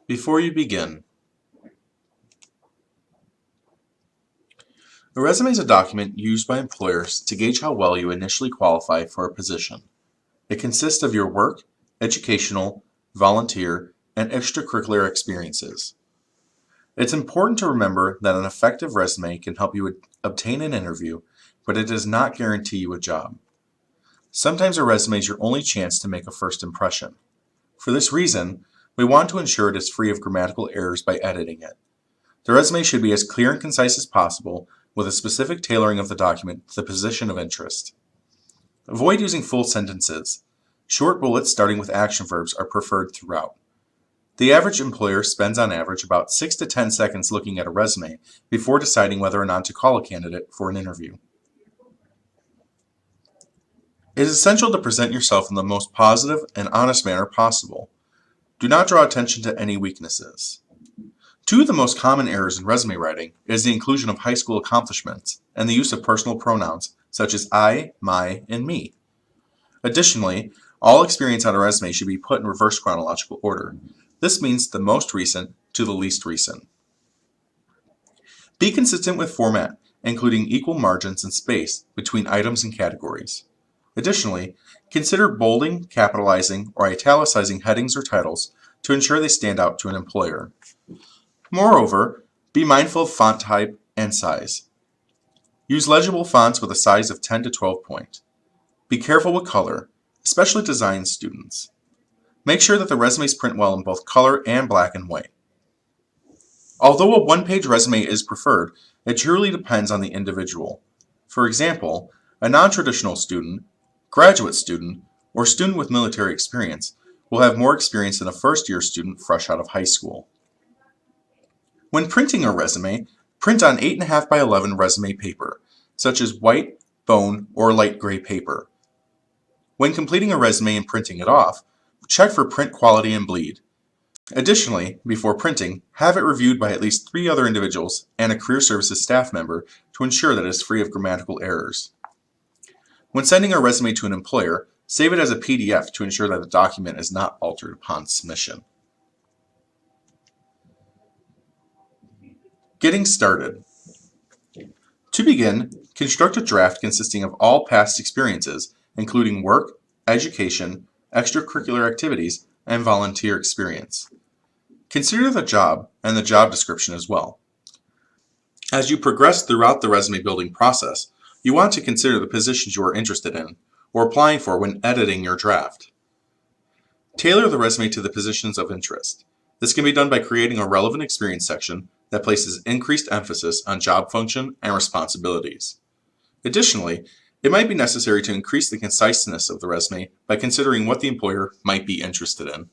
Before you begin, a resume is a document used by employers to gauge how well you initially qualify for a position. It consists of your work, educational, volunteer, and extracurricular experiences. It's important to remember that an effective resume can help you obtain an interview, but it does not guarantee you a job. Sometimes a resume is your only chance to make a first impression. For this reason, we want to ensure it is free of grammatical errors by editing it. The resume should be as clear and concise as possible, with a specific tailoring of the document to the position of interest. Avoid using full sentences. Short bullets starting with action verbs are preferred throughout. The average employer spends on average about 6 to 10 seconds looking at a resume before deciding whether or not to call a candidate for an interview. It is essential to present yourself in the most positive and honest manner possible. Do not draw attention to any weaknesses. Two of the most common errors in resume writing is the inclusion of high school accomplishments and the use of personal pronouns such as I, my, and me. Additionally, all experience on a resume should be put in reverse chronological order. This means the most recent to the least recent. Be consistent with format, including equal margins and space between items and categories. Additionally, consider bolding, capitalizing, or italicizing headings or titles to ensure they stand out to an employer. Moreover, be mindful of font type and size. Use legible fonts with a size of 10 to 12 point. Be careful with color, especially to design students. Make sure that the resumes print well in both color and black and white. Although a one-page resume is preferred, it truly depends on the individual. For example, a non-traditional student, graduate student, or student with military experience will have more experience than a first-year student fresh out of high school. When printing a resume, print on 8.5 by 11 resume paper, such as white, bone, or light gray paper. When completing a resume and printing it off, check for print quality and bleed. Additionally, before printing, have it reviewed by at least 3 other individuals and a career services staff member to ensure that it is free of grammatical errors. When sending a resume to an employer, save it as a PDF to ensure that the document is not altered upon submission. Getting started. To begin, construct a draft consisting of all past experiences, including work, education, extracurricular activities, and volunteer experience. Consider the job and the job description as well. As you progress throughout the resume building process, you want to consider the positions you are interested in or applying for when editing your draft. Tailor the resume to the positions of interest. This can be done by creating a relevant experience section that places increased emphasis on job function and responsibilities. Additionally, it might be necessary to increase the conciseness of the resume by considering what the employer might be interested in.